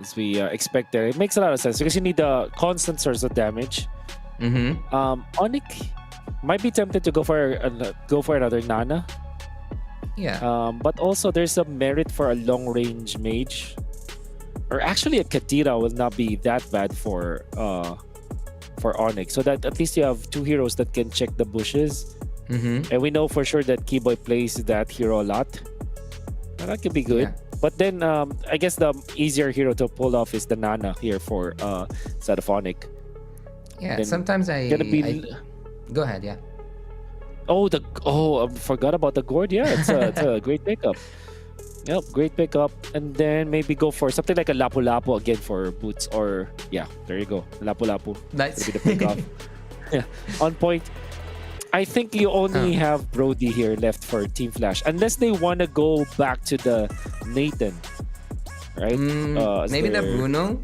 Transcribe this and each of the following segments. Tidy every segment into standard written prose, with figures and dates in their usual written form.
as we expect there. It makes a lot of sense because you need a constant source of damage. Onic might be tempted to go for another Nana. Yeah. But also there's a merit for a long range mage, or actually a Kadira will not be that bad for Onic. So that at least you have two heroes that can check the bushes. And we know for sure that Keyboy plays that hero a lot. And that could be good. Yeah. But then I guess the easier hero to pull off is the Nana here for instead of Onic. Yeah. Then Sometimes gonna be go ahead. Yeah. I forgot about the gourd. Yeah, it's a great pickup. Yep, great pickup. And then maybe go for something like a Lapu Lapu again for boots, or yeah, there you go, Lapu Lapu. Nice. Be the pickup. Yeah, on point. I think you only have Brody here left for Team Flash, unless they want to go back to the Nathan, right? Maybe the Bruno.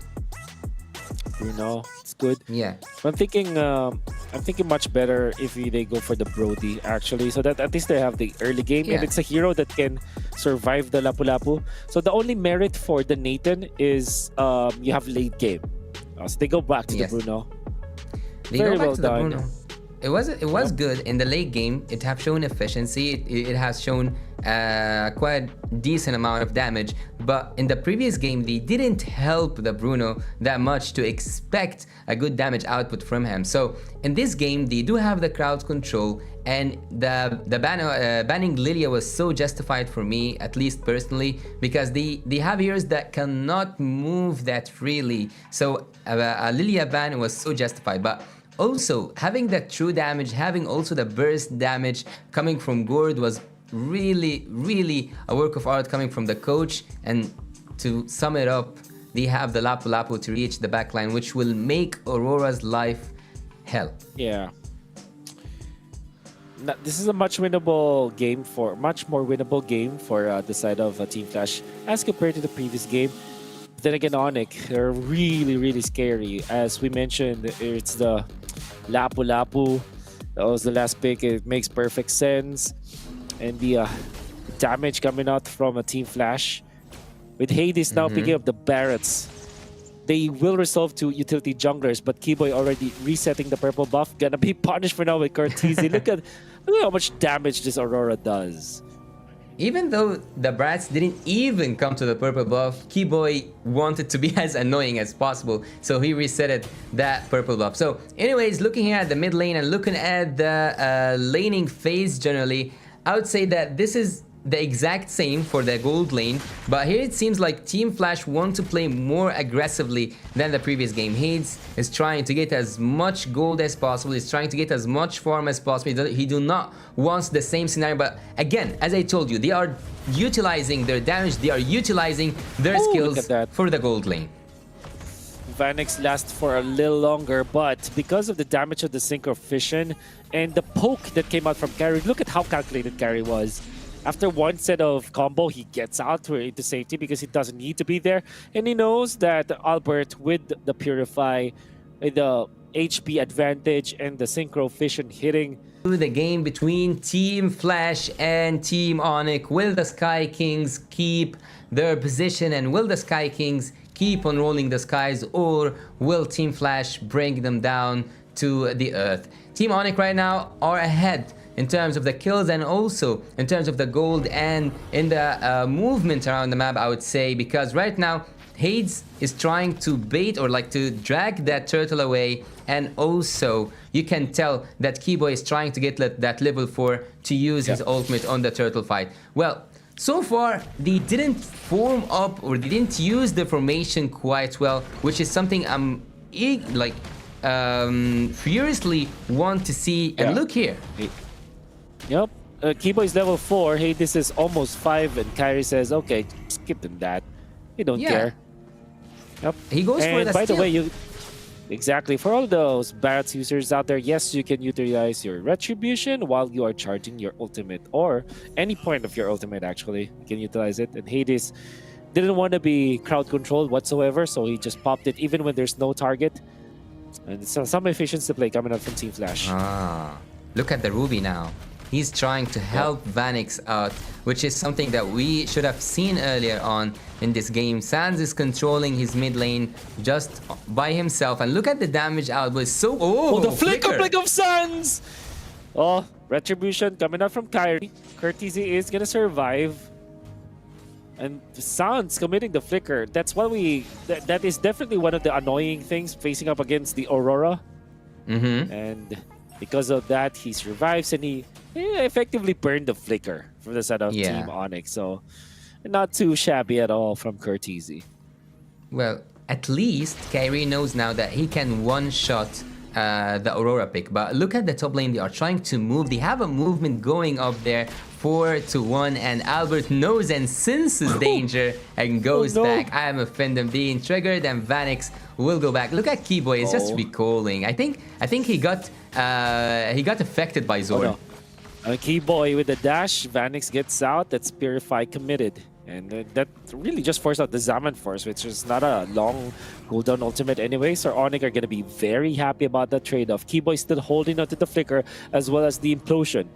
Bruno, it's good. Yeah. I'm thinking much better if they go for the Brody actually, so that at least they have the early game, and it's a hero that can survive the Lapu Lapu. So the only merit for the Nathan is you have late game. So they go back to the Bruno. They Very go back well to the done. Bruno. It was good in the late game. It have shown efficiency. It has shown quite decent amount of damage. But in the previous game, they didn't help the Bruno that much to expect a good damage output from him. So in this game, they do have the crowd control, and the banning Lilia was so justified for me, at least personally, because they have heroes that cannot move that freely. So a Lilia ban was so justified. But also, having that true damage, having also the burst damage coming from Gord was really, really a work of art coming from the coach. And to sum it up, they have the Lapu Lapu to reach the backline, which will make Aurora's life hell. Yeah. This is a much more winnable game for the side of Team Flash as compared to the previous game. Then again, Onic, they're really, really scary. As we mentioned, it's the Lapu Lapu. That was the last pick. It makes perfect sense. And the damage coming out from a Team Flash. With Hades now picking up the Barretts, they will resolve to utility junglers, but Keyboy already resetting the purple buff. Gonna be punished for now with Cortese. Look at how much damage this Aurora does. Even though the Brats didn't even come to the purple buff, Keyboy wanted to be as annoying as possible, so he resetted that purple buff. So anyways, looking here at the mid lane and looking at the laning phase generally, I would say that this is the exact same for the gold lane, but here it seems like Team Flash want to play more aggressively than the previous game. Hades is trying to get as much gold as possible, he's trying to get as much farm as possible. He do not want the same scenario, but again, as I told you, they are utilizing their damage, they are utilizing their skills for the gold lane. Vanix lasts for a little longer, but because of the damage of the Synchro Fission and the poke that came out from Carry, look at how calculated Carry was. After one set of combo, he gets out into safety because he doesn't need to be there. And he knows that Albert, with the Purify, the HP advantage, and the Synchro Fission hitting. The game between Team Flash and Team Onic. Will the Sky Kings keep their position, and will the Sky Kings keep on rolling the skies, or will Team Flash bring them down to the earth? Team Onic right now are ahead in terms of the kills and also in terms of the gold and in the movement around the map, I would say, because right now Hades is trying to bait or like to drag that turtle away, and also you can tell that Keyboy is trying to get that level 4 to use his ultimate on the turtle fight. Well, so far they didn't form up, or they didn't use the formation quite well, which is something I'm furiously want to see. And look here. Yep, Keyboy is level 4, Hades is almost 5, and Kyrie says, okay, skip that. You don't care. Yep. He goes for the by the way, exactly, for all those Barretts users out there, yes, you can utilize your Retribution while you are charging your ultimate, or any point of your ultimate, actually. You can utilize it, and Hades didn't want to be crowd controlled whatsoever, so he just popped it even when there's no target. And some efficiency play coming out from Team Flash. Look at the Ruby now. He's trying to help Vanix out, which is something that we should have seen earlier on in this game. Sans is controlling his mid lane just by himself, and look at the damage output. So the flicker blink of Sans! Oh, retribution coming out from Kyrie. Courtesy is gonna survive. And Sans committing the flicker. That's what that is definitely one of the annoying things facing up against the Aurora. And because of that, he survives and he effectively burned the flicker from the side of Team Onic. So not too shabby at all from Courtesy. Well, at least Kyrie knows now that he can one-shot the Aurora pick. But look at the top lane. They are trying to move. They have a movement going up there. 4-1, and Albert knows and senses danger and goes back. I am offended being triggered, and Vanix will go back. Look at Keyboy, it's just recalling. I think he got affected by Zord. Keyboy with the dash, Vanix gets out. That's Purify committed, and that really just forced out the Zaman Force, which is not a long cooldown ultimate anyway. So Onic are gonna be very happy about that trade-off. Keyboy still holding on to the flicker as well as the implosion.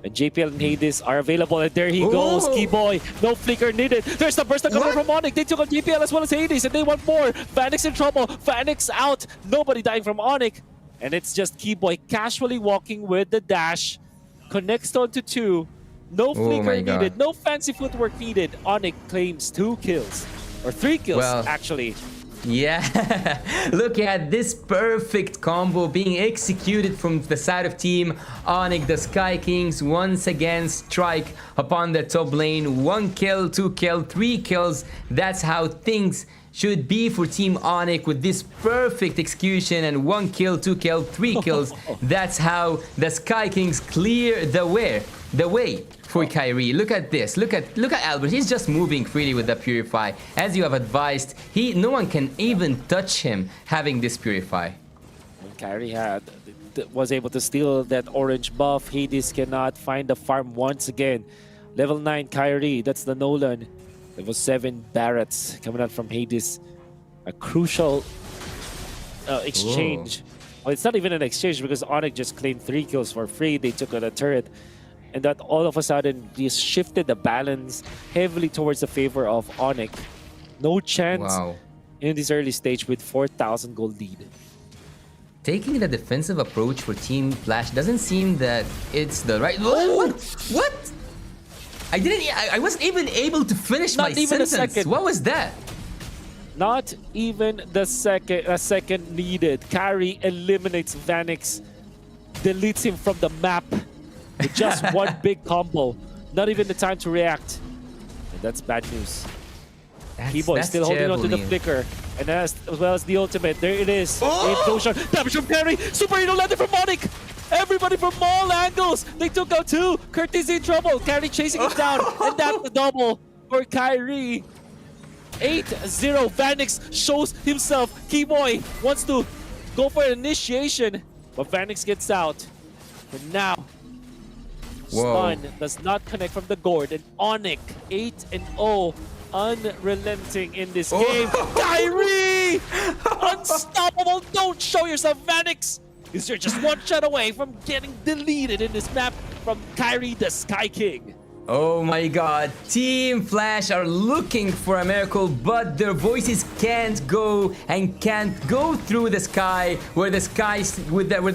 And JPL and Hades are available, and there he goes, Keyboy. No flicker needed. There's the burst coming from Onic. They took on JPL as well as Hades, and they want more. Vanix in trouble. Vanix out. Nobody dying from Onic. And it's just Keyboy casually walking with the dash. Connects onto 2. No flicker needed. No fancy footwork needed. Onic claims 2 kills. Or 3 kills, actually. Yeah, look at this perfect combo being executed from the side of Team Onic. The Sky Kings once again strike upon the top lane. 1 kill, 2 kill, 3 kills. That's how things should be for Team Onic with this perfect execution, and 1 kill, 2 kill, 3 kills. That's how the Sky Kings clear the way for Kyrie. Look at this. Look at Albert. He's just moving freely with the Purify. As you have advised, no one can even touch him having this Purify. And Kyrie was able to steal that orange buff. Hades cannot find the farm once again. Level 9 Kyrie, that's the Nolan. Level 7 Barretts coming out from Hades. A crucial exchange. Well, it's not even an exchange because Onic just claimed 3 kills for free. They took on a turret. And that all of a sudden just shifted the balance heavily towards the favor of Onic. No chance in this early stage with 4,000 gold lead. Taking the defensive approach for Team Flash doesn't seem that it's the right... What? I wasn't even able to finish my sentence. What was that? Not even a second needed. Carry eliminates Vanix, deletes him from the map. With just one big combo. Not even the time to react. And that's bad news. Keyboy still holding on to the flicker. And as well as the ultimate. There it is. Implosion. Damage from Carry. Super Hero landed from Onic. Everybody from all angles. They took out 2. Courtesy in trouble. Carry chasing him down. And that's the double for Kyrie. 8-0. Vanix shows himself. Keyboy wants to go for an initiation. But Vanix gets out. And now Stun does not connect from the gourd, and Onic 8-0, unrelenting in this game. Kyrie! Unstoppable! Don't show yourself, Vanix! Because you're just one shot away from getting deleted in this map from Kyrie the Sky King. Oh my god, Team Flash are looking for a miracle, but their voices can't go through the sky, where the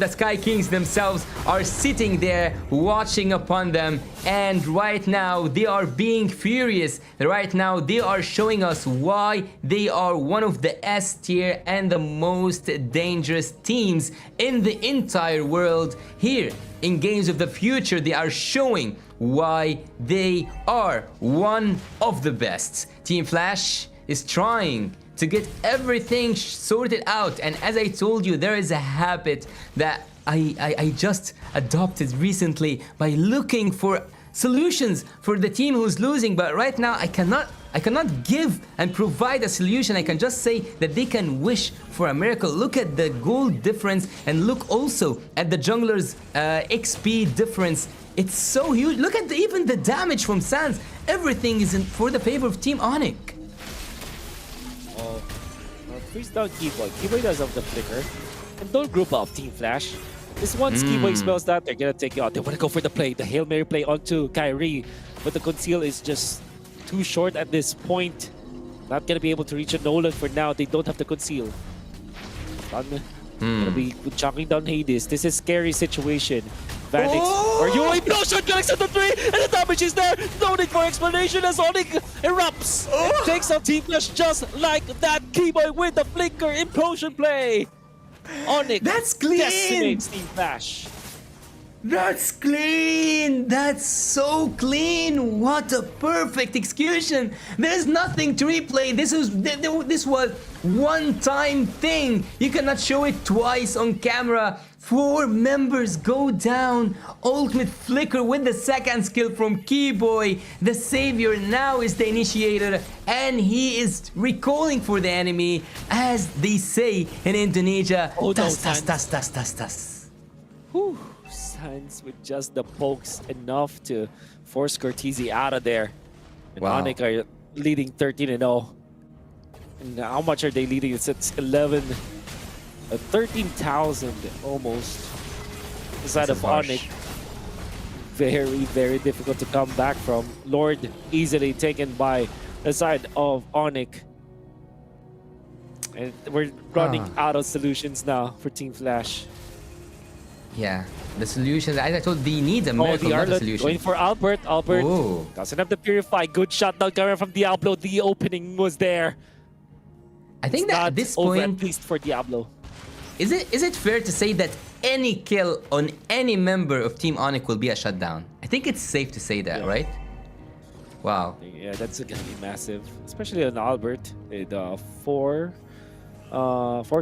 Sky Kings themselves are sitting there watching upon them. And right now they are being furious. Right now they are showing us why they are one of the S tier and the most dangerous teams in the entire world. Here in Games of the Future, they are showing why they are one of the best. Team Flash is trying to get everything sorted out, and as I told you, there is a habit that I just adopted recently by looking for solutions for the team who's losing. But right now I cannot give and provide a solution. I can just say that they can wish for a miracle. Look at the gold difference, and look also at the jungler's XP difference. It's so huge. Look at even the damage from Sans. Everything is for the favor of Team Onic. Freeze down Keyboy. Keyboy does have the flicker. And don't group up, Team Flash. This once Keyboy smells that, they're gonna take it out. They wanna go for the play, the Hail Mary play onto Kyrie, but the conceal is just too short at this point. Not gonna be able to reach a Nolan for now. They don't have the conceal. Done. Gonna be chunking down Hades. This is scary situation. Vanix or you implosion connects to the 3 and the damage is there. No need for explanation as Onic erupts and takes out Team Flash just like that. Keyboy with the flicker implosion play. Onic That's clean. decimates Team Flash. That's clean! That's so clean! What a perfect execution! There's nothing to replay. This was one-time thing. You cannot show it twice on camera. 4 members go down. Ultimate flicker with the second skill from Keyboy. The savior now is the initiator, and he is recalling for the enemy, as they say in Indonesia. Oh, no, Tas, tas, Sans. tas, tas, tas, tas. Whew. Sans with just the pokes enough to force Cortese out of there. And Wow. Onic are leading 13-0. And how much are they leading? It's 13,000 almost. The side This of is harsh. Onic. Very, very difficult to come back from. Lord easily taken by the side of Onic. And we're running out of solutions now for Team Flash. Yeah, the solution. As I told, they need a Oh, miracle, the not a Arlet solution. going for Albert. Albert Ooh. doesn't have the Purify. Good shot down camera from Diablo. The opening was there. I think that at this over point, at least for Diablo. is it fair to say that any kill on any member of Team Onic will be a shutdown? I think it's safe to say that, Yeah. right? Wow. Yeah, that's gonna be massive, especially on Albert with four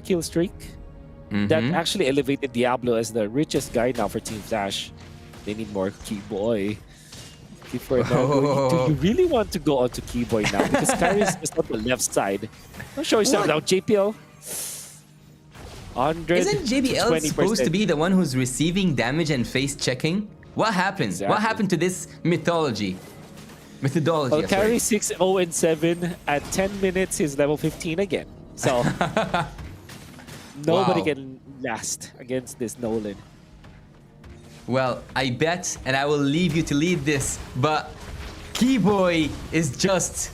kill streak. That actually elevated Diablo as the richest guy now for Team Flash. They need more Keyboy. Before now, do you really want to go onto Keyboy now? Because Kyrie is just on the left side. Don't show yourself now, JPL. 100 Isn't JBL to 20%. supposed to be the one who's receiving damage and face checking? What happened? Exactly. What happened to this methodology? Methodology. Well, sorry. Kyrie 6-0-7 at 10 minutes. He's level 15 again. So nobody Wow. can last against this Nolan. Well, I bet, and I will leave you to lead this, but Keyboy is just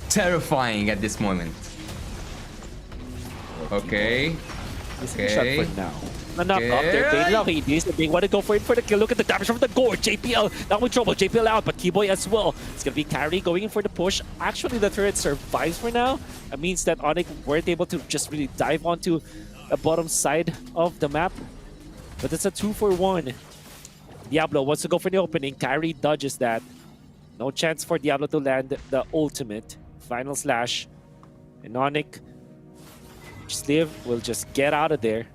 terrifying at this moment. Okay. This is a shot for now. The knock off Okay. there. They love Hades. They want to go for it for the kill. Look at the damage from the gore. JPL now in trouble. JPL out, but Keyboy as well. It's going to be Kyrie going in for the push. Actually, the turret survives for now. That means that Onic weren't able to just really dive onto the bottom side of the map. But it's a 2-for-1. Diablo wants to go for the opening. Kyrie dodges that. No chance for Diablo to land the ultimate. Final slash. And Onic, just live, will just get out of there.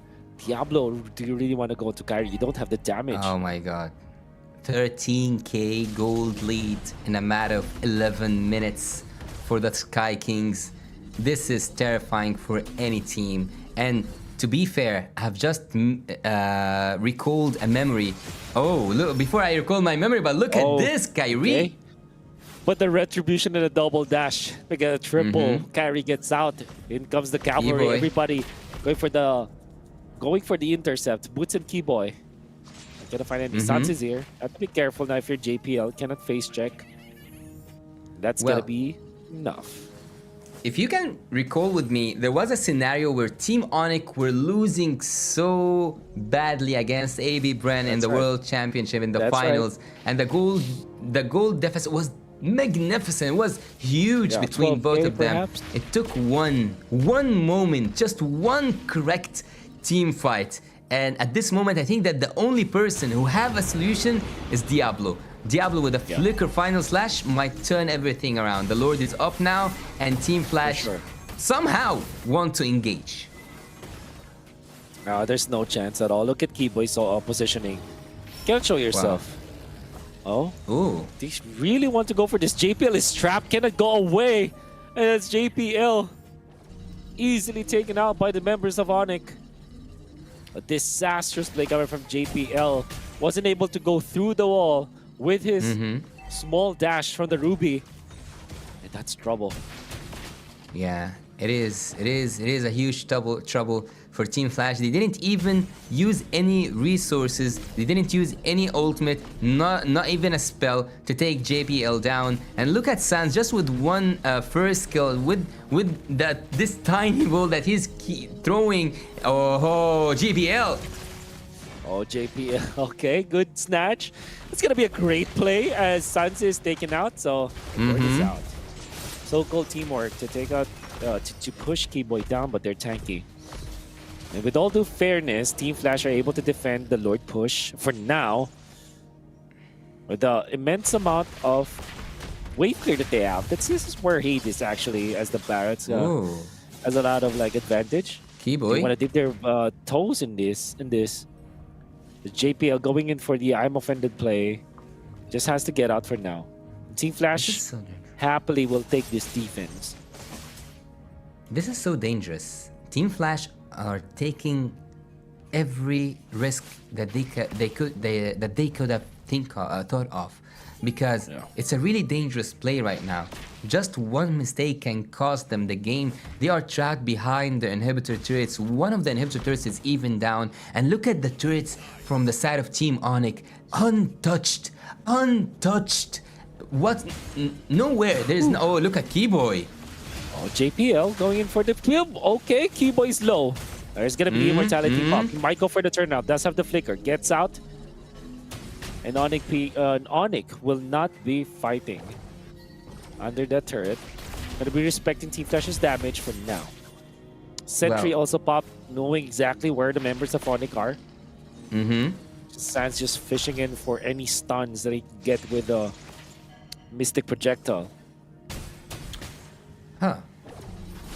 Diablo, do you really want to go to Kyrie? You don't have the damage. Oh my god. 13k gold lead in a matter of 11 minutes for the Sky Kings. This is terrifying for any team. And to be fair, I've just recalled a memory. Oh, look, before I recall my memory, but look at this, Kyrie. Okay. But the retribution and a double dash. We get a triple. Kyrie gets out. In comes the cavalry. Keyboy. Everybody going for the intercept. Boots and Keyboy. Not gonna find any Sans is here. Have to be careful now if you're JPL. Cannot face check. That's Well, gonna be enough. If you can recall with me, there was a scenario where Team Onic were losing so badly against AB Bren in the right. World Championship in the That's finals, and the goal deficit was magnificent. It was huge Yeah, between 12K both of them. perhaps. It took one moment, just one correct team fight. And at this moment, I think that the only person who have a solution is Diablo. Diablo with a flicker final slash might turn everything around. The Lord is up now, and Team Flash sure. somehow want to engage. No, there's no chance at all. Look at Keyboy positioning. Can't show yourself. Oh, Ooh. they really want to go for this. JPL is trapped, cannot go away. And it's JPL easily taken out by the members of Onic. A disastrous play coming from JPL. Wasn't able to go through the wall with his small dash from the Ruby. And that's trouble. Yeah, It is a huge trouble for Team Flash. They didn't even use any resources. They didn't use any ultimate, not even a spell to take JPL down. And look at Sans just with one first skill, with this tiny ball that he's throwing. Oh, JPL. Oh, JP, okay, good snatch. It's gonna be a great play as Sans is taken out, so Lord is out. So-called teamwork to take out, to push Keyboy down, but they're tanky. And with all due fairness, Team Flash are able to defend the Lord push for now. With the immense amount of wave clear that they have. This is where Hades actually, as the Barretts, has a lot of like advantage. Keyboy. They want to dip their toes in this. The JPL going in for the I'm offended play. Just has to get out for now. Team Flash happily will take this defense. This is so dangerous. Team Flash are taking every risk that they could have thought of, because it's a really dangerous play right now. Just one mistake can cost them the game. They are trapped behind the inhibitor turrets. One of the inhibitor turrets is even down, and look at the turrets from the side of Team Onic, untouched. What? Nowhere. There's no. Oh, look at Keyboy. Oh, JPL going in for the kill. Okay, Keyboy's low. There's gonna be immortality pop. He might go for the turnout. Does have the flicker. Gets out. And Onic will not be fighting under that turret. Gonna be respecting Team Flash's damage for now. Sentry also popped, knowing exactly where the members of Onic are. Sans just fishing in for any stuns that he can get with a Mystic Projectile.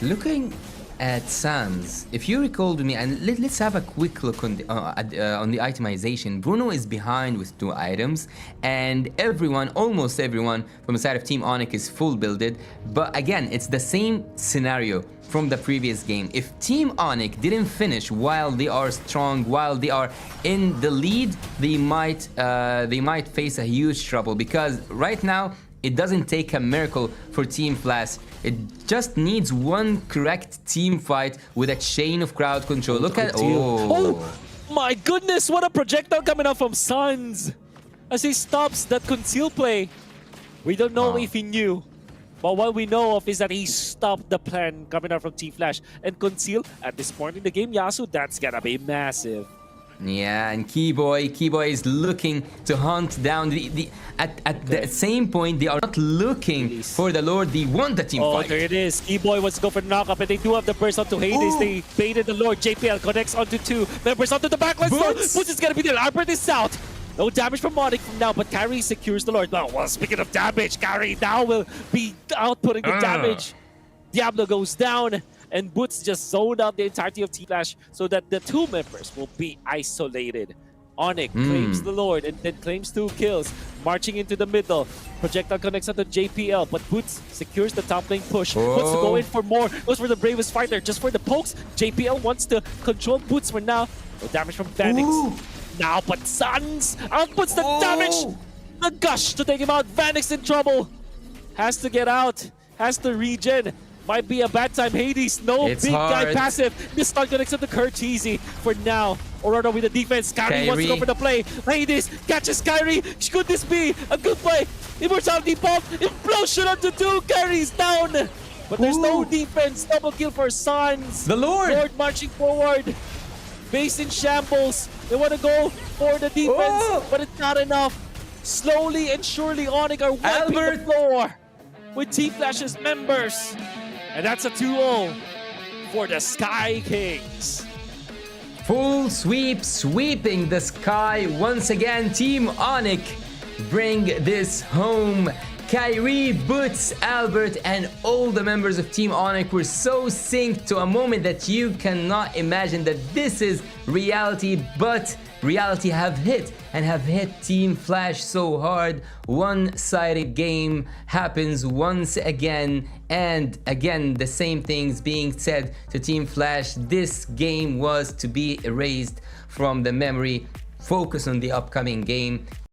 Looking at Sans, if you recall to me, and let's have a quick look on the itemization. Bruno is behind with 2 items, and almost everyone from the side of Team Onic is full builded. But again, it's the same scenario from the previous game. If Team Onic didn't finish while they are strong, while they are in the lead, they might face a huge trouble, because right now it doesn't take a miracle for Team Flash. It just needs one correct team fight with a chain of crowd control. Look at oh my goodness! What a projectile coming out from Sans as he stops that conceal play. We don't know if he knew, but what we know of is that he stopped the plan coming out from Team Flash. And conceal at this point in the game, Yasu, that's gonna be massive. Yeah, and Keyboy is looking to hunt down at the same point. They are not looking for the Lord. They want the team fight. Oh, there it is. Keyboy wants to go for the knockup, and they do have the burst onto Hades. They baited the Lord. JPL connects onto 2 members onto the backline. Boots is gonna be there. Albert is out. No damage from Onic from now, but Carry secures the Lord. Well, speaking of damage, Carry now will be outputting the damage. Diablo goes down, and Boots just zoned out the entirety of Team Flash so that the 2 members will be isolated. Onic claims the Lord and then claims 2 kills. Marching into the middle. Projectile connects onto JPL, but Boots secures the top lane push. Wants to go in for more. Goes for the bravest fighter just for the pokes. JPL wants to control Boots for now. No damage from Phoenix. Now, but Sans outputs the damage. The gush to take him out. Vanix in trouble. Has to get out. Has to regen. Might be a bad time. Hades, no it's big hard. guy passive. This stun connects to Curteasy for now. Aurora with the defense. Kyrie wants to go for the play. Hades catches Kyrie. Could this be a good play? Immortality pop. Implosion onto 2. Kyrie's down. But there's no defense. Double kill for Sans. The Lord marching forward. Base in shambles. They want to go for the defense, but it's not enough. Slowly and surely, Onic are wiping the floor with Team Flash's members. And that's a 2-0 for the Sky Kings. Full sweep, sweeping the sky once again. Team Onic bring this home. Kyrie, Boots, Albert, and all the members of Team Onic were so synced to a moment that you cannot imagine that this is reality, but reality have hit Team Flash so hard. One-sided game happens once again, and again the same things being said to Team Flash. This game was to be erased from the memory. Focus on the upcoming game.